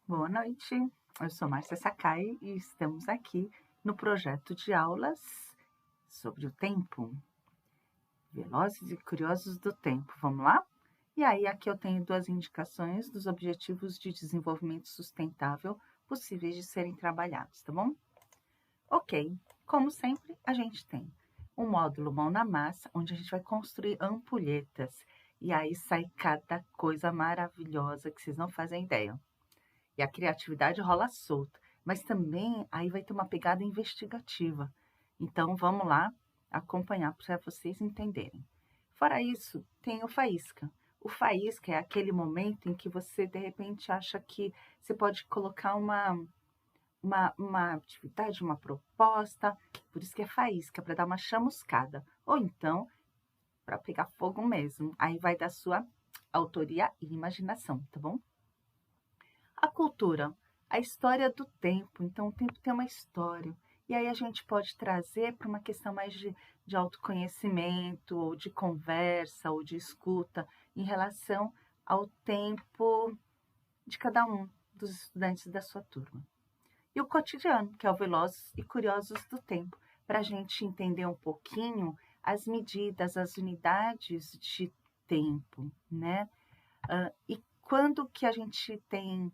Boa noite, eu sou Márcia Sakai e estamos aqui no projeto de aulas sobre o tempo, Velozes e Curiosos do Tempo. Vamos lá? E aí, aqui eu tenho duas indicações dos Objetivos de Desenvolvimento Sustentável possíveis de serem trabalhados, tá bom? Ok, como sempre, a gente tem um módulo Mão na Massa, onde a gente vai construir ampulhetas. E aí sai cada coisa maravilhosa que vocês não fazem ideia. E a criatividade rola solta, mas também aí vai ter uma pegada investigativa. Então vamos lá acompanhar para vocês entenderem. Fora isso, tem o faísca. O faísca é aquele momento em que você de repente acha que você pode colocar uma atividade, uma proposta, por isso que é faísca, para dar uma chamuscada. Ou então, para pegar fogo mesmo. Aí vai da sua autoria e imaginação, tá bom? A cultura, a história do tempo. Então, o tempo tem uma história. E aí a gente pode trazer para uma questão mais de autoconhecimento, ou de conversa, ou de escuta, em relação ao tempo de cada um dos estudantes da sua turma. E o cotidiano, que é o Velozes e Curiosos do Tempo, para a gente entender um pouquinho as medidas, as unidades de tempo, né? E quando que a gente tem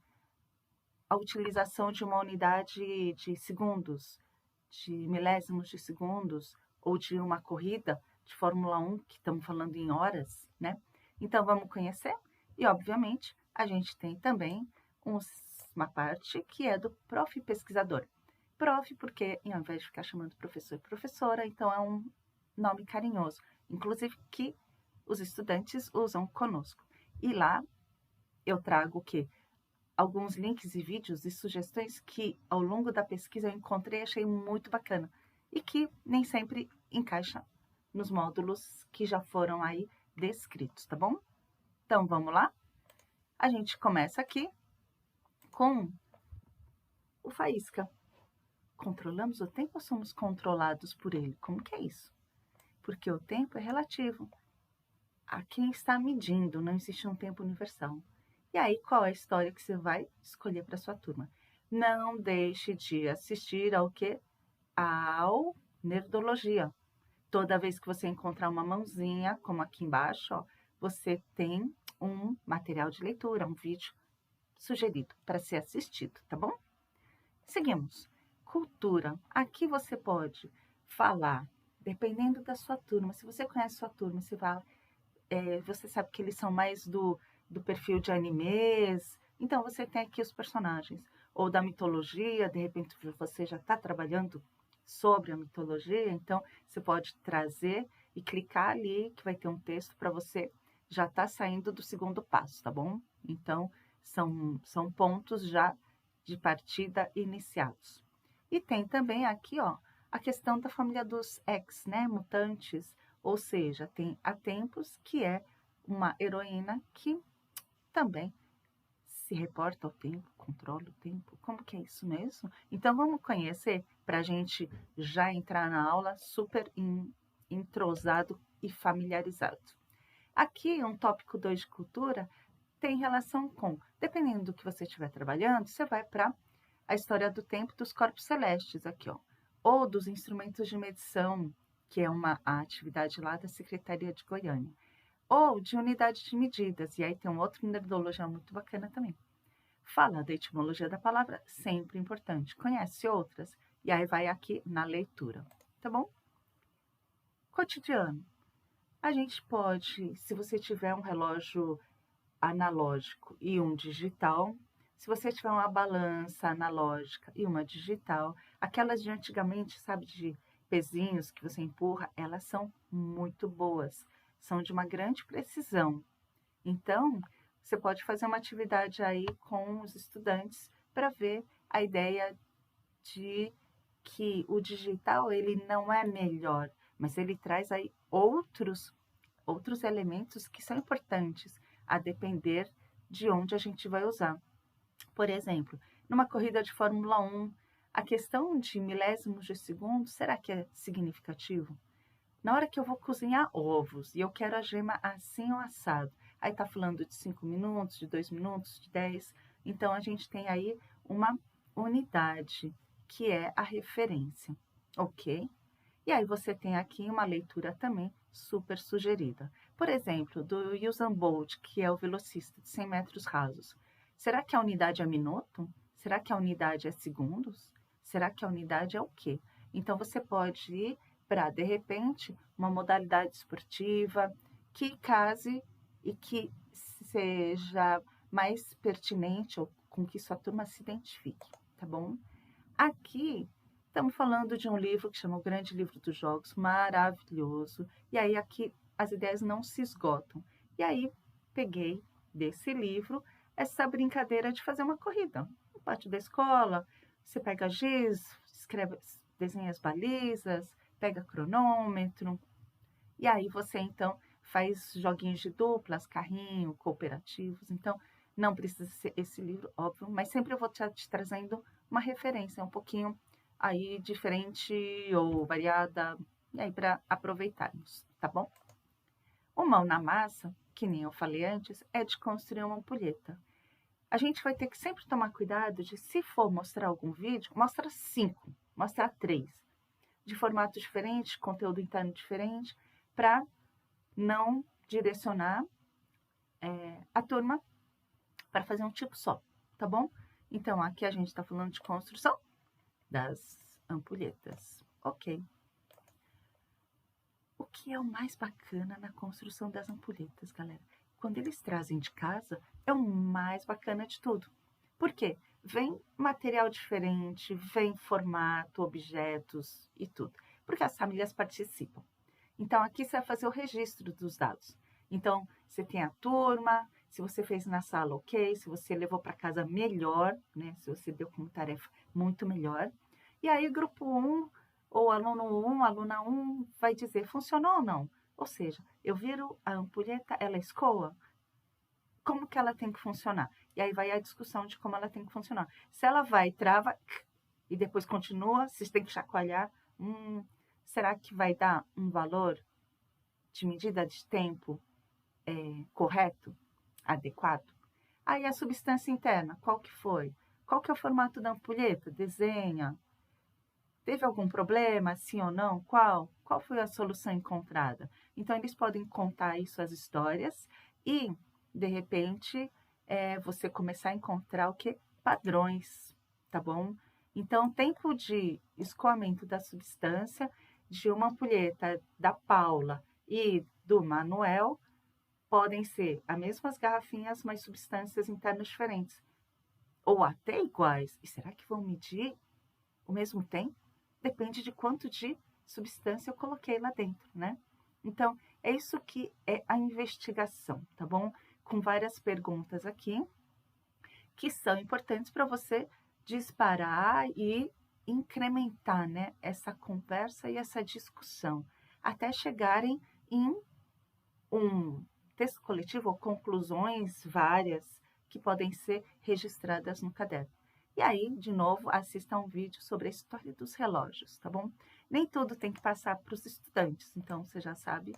a utilização de uma unidade de segundos, de milésimos de segundos, ou de uma corrida de Fórmula 1, que estamos falando em horas, né? Então, vamos conhecer? E, obviamente, a gente tem também uma parte que é do prof. Pesquisador. Prof, porque, ao invés de ficar chamando professor e professora, então é um nome carinhoso, inclusive que os estudantes usam conosco. E lá eu trago o quê? Alguns links e vídeos e sugestões que ao longo da pesquisa eu encontrei e achei muito bacana e que nem sempre encaixa nos módulos que já foram aí descritos, tá bom? Então vamos lá? A gente começa aqui com o faísca. Controlamos o tempo ou somos controlados por ele? Como que é isso? Porque o tempo é relativo a quem está medindo, não existe um tempo universal. E aí, qual é a história que você vai escolher para sua turma? Não deixe de assistir ao que? Ao Nerdologia. Toda vez que você encontrar uma mãozinha, como aqui embaixo, ó, você tem um material de leitura, um vídeo sugerido para ser assistido, tá bom? Seguimos. Cultura. Aqui você pode falar, dependendo da sua turma. Se você conhece sua turma, você sabe que eles são mais do perfil de animes, então você tem aqui os personagens. Ou da mitologia, de repente você já está trabalhando sobre a mitologia, então você pode trazer e clicar ali, que vai ter um texto para você já estar saindo do segundo passo, tá bom? Então, são pontos já de partida iniciados. E tem também aqui, ó, a questão da família dos X, né, mutantes, ou seja, tem a Tempos, que é uma heroína que também se reporta ao tempo, controla o tempo. Como que é isso mesmo? Então vamos conhecer para a gente já entrar na aula super entrosado e familiarizado. Aqui, um tópico 2 de cultura tem relação com, dependendo do que você estiver trabalhando, você vai para a história do tempo dos corpos celestes aqui, ó, ou dos instrumentos de medição, que é uma atividade lá da Secretaria de Goiânia, ou de unidade de medidas, e aí tem um outro nerdologia muito bacana também. Fala da etimologia da palavra, sempre importante. Conhece outras? E aí vai aqui na leitura, tá bom? Cotidiano. A gente pode, se você tiver um relógio analógico e um digital, se você tiver uma balança analógica e uma digital, aquelas de antigamente, sabe, de pezinhos que você empurra, elas são muito boas, são de uma grande precisão. Então, você pode fazer uma atividade aí com os estudantes para ver a ideia de que o digital ele não é melhor, mas ele traz aí outros elementos que são importantes a depender de onde a gente vai usar. Por exemplo, numa corrida de Fórmula 1, a questão de milésimos de segundo, será que é significativo? Na hora que eu vou cozinhar ovos e eu quero a gema assim ou assado, aí tá falando de 5 minutos, de 2 minutos, de 10, Então, a gente tem aí uma unidade, que é a referência, ok? E aí você tem aqui uma leitura também super sugerida. Por exemplo, do Usain Bolt, que é o velocista de 100 metros rasos. Será que a unidade é minuto? Será que a unidade é segundos? Será que a unidade é o quê? Então, você pode ir para, de repente, uma modalidade esportiva que case e que seja mais pertinente ou com que sua turma se identifique, tá bom? Aqui estamos falando de um livro que chama O Grande Livro dos Jogos, maravilhoso. E aí aqui as ideias não se esgotam. E aí peguei desse livro essa brincadeira de fazer uma corrida. No pátio da escola, você pega giz, escreve, desenha as balizas, pega cronômetro. E aí você então faz joguinhos de duplas, carrinho, cooperativos. Então não precisa ser esse livro, óbvio, mas sempre eu vou te trazendo uma referência um pouquinho aí diferente ou variada, e aí para aproveitarmos, tá bom? O mão na massa, que nem eu falei antes, é de construir uma ampulheta. A gente vai ter que sempre tomar cuidado de, se for mostrar algum vídeo, mostra 5, mostra 3, de formato diferente, conteúdo interno diferente, para não direcionar a turma para fazer um tipo só, tá bom? Então, aqui a gente está falando de construção das ampulhetas, ok. O que é o mais bacana na construção das ampulhetas, galera? Quando eles trazem de casa, é o mais bacana de tudo. Por quê? Vem material diferente, vem formato, objetos e tudo. Porque as famílias participam. Então, aqui você vai fazer o registro dos dados. Então, você tem a turma, se você fez na sala, ok. Se você levou para casa, melhor, né? Se você deu como tarefa, muito melhor. E aí, grupo 1, ou aluno 1, aluna 1, vai dizer, funcionou ou não? Ou seja, eu viro a ampulheta, ela escoa, como que ela tem que funcionar? E aí vai a discussão de como ela tem que funcionar. Se ela vai, trava, e depois continua, vocês têm que chacoalhar, será que vai dar um valor de medida de tempo correto, adequado? Aí a substância interna, qual que foi? Qual que é o formato da ampulheta? Desenha. Teve algum problema, sim ou não? Qual? Qual foi a solução encontrada? Então, eles podem contar aí suas histórias e, de repente, você começar a encontrar o que? Padrões, tá bom? Então, tempo de escoamento da substância de uma ampulheta da Paula e do Manuel podem ser as mesmas garrafinhas, mas substâncias internas diferentes. Ou até iguais. E será que vão medir o mesmo tempo? Depende de quanto de substância eu coloquei lá dentro, né? Então, é isso que é a investigação, tá bom? Com várias perguntas aqui, que são importantes para você disparar e incrementar, né, essa conversa e essa discussão, até chegarem em um texto coletivo ou conclusões várias que podem ser registradas no caderno. E aí, de novo, assista um vídeo sobre a história dos relógios, tá bom? Nem tudo tem que passar para os estudantes, então você já sabe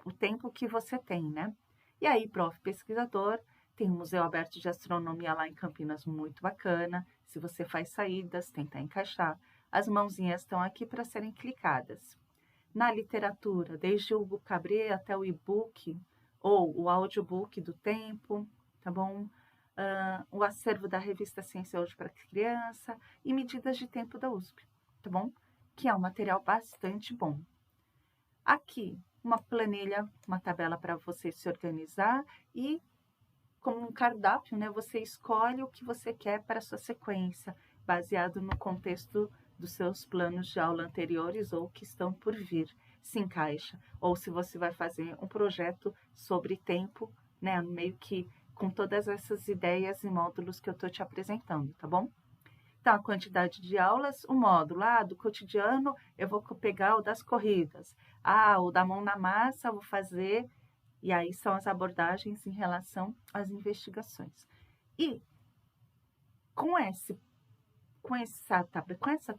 o tempo que você tem, né? E aí, prof. Pesquisador, tem um Museu Aberto de Astronomia lá em Campinas, muito bacana. Se você faz saídas, tentar encaixar. As mãozinhas estão aqui para serem clicadas. Na literatura, desde o Hugo Cabret até o e-book ou o audiobook do Tempo, tá bom? O acervo da revista Ciência Hoje para Criança e medidas de tempo da USP, tá bom? Que é um material bastante bom. Aqui, uma planilha, uma tabela para você se organizar e, como um cardápio, né? Você escolhe o que você quer para a sua sequência, baseado no contexto dos seus planos de aula anteriores ou que estão por vir, se encaixa. Ou se você vai fazer um projeto sobre tempo, né? Meio que com todas essas ideias e módulos que eu estou te apresentando, tá bom? Então, a quantidade de aulas, o módulo. Do cotidiano, eu vou pegar o das corridas. O da mão na massa, eu vou fazer. E aí são as abordagens em relação às investigações. E com essa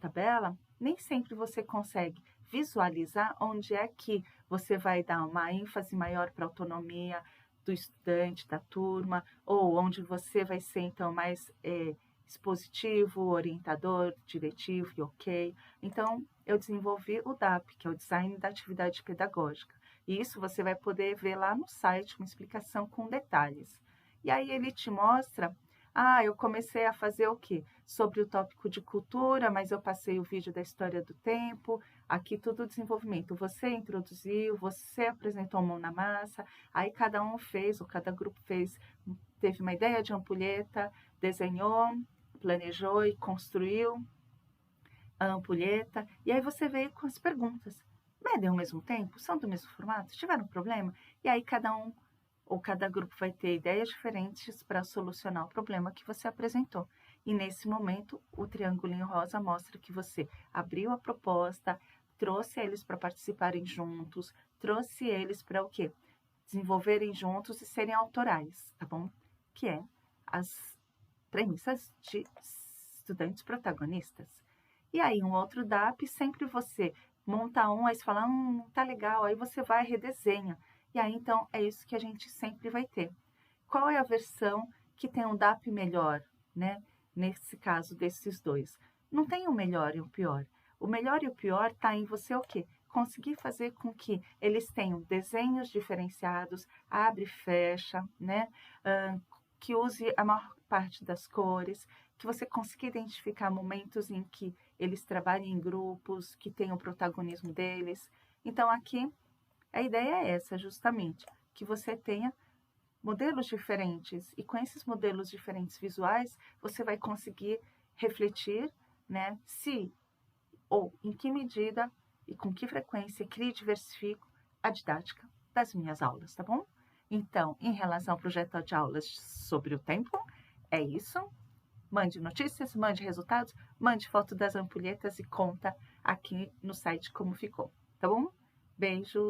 tabela, nem sempre você consegue visualizar onde é que você vai dar uma ênfase maior para a autonomia do estudante, da turma, ou onde você vai ser, então, mais expositivo, orientador, diretivo e ok. Então, eu desenvolvi o DAP, que é o Design da Atividade Pedagógica. E isso você vai poder ver lá no site, uma explicação com detalhes. E aí ele te mostra, eu comecei a fazer o quê? Sobre o tópico de cultura, mas eu passei o vídeo da história do tempo, aqui tudo desenvolvimento. Você introduziu, você apresentou a mão na massa, aí cada um fez, ou cada grupo fez, teve uma ideia de ampulheta, desenhou, planejou e construiu a ampulheta, e aí você veio com as perguntas. Medem ao mesmo tempo? São do mesmo formato? Tiveram problema? E aí cada um ou cada grupo vai ter ideias diferentes para solucionar o problema que você apresentou. E nesse momento, o triangulinho rosa mostra que você abriu a proposta, trouxe eles para participarem juntos, trouxe eles para o quê? Desenvolverem juntos e serem autorais, tá bom? Que é as premissas de estudantes protagonistas. E aí, um outro DAP, sempre você monta um, aí você fala, tá legal, aí você vai e redesenha. E aí, então, é isso que a gente sempre vai ter. Qual é a versão que tem um DAP melhor, né? Nesse caso desses dois. Não tem o melhor e o pior. O melhor e o pior está em você o quê? Conseguir fazer com que eles tenham desenhos diferenciados, abre e fecha, né? Que use a maior parte das cores, que você consiga identificar momentos em que eles trabalhem em grupos, que tenham o protagonismo deles. Então, aqui, a ideia é essa, justamente, que você tenha modelos diferentes, e com esses modelos diferentes visuais, você vai conseguir refletir, né, se ou em que medida e com que frequência crio e diversifico a didática das minhas aulas, tá bom? Então, em relação ao projeto de aulas sobre o tempo, é isso. Mande notícias, mande resultados, mande foto das ampulhetas e conta aqui no site como ficou, tá bom? Beijo!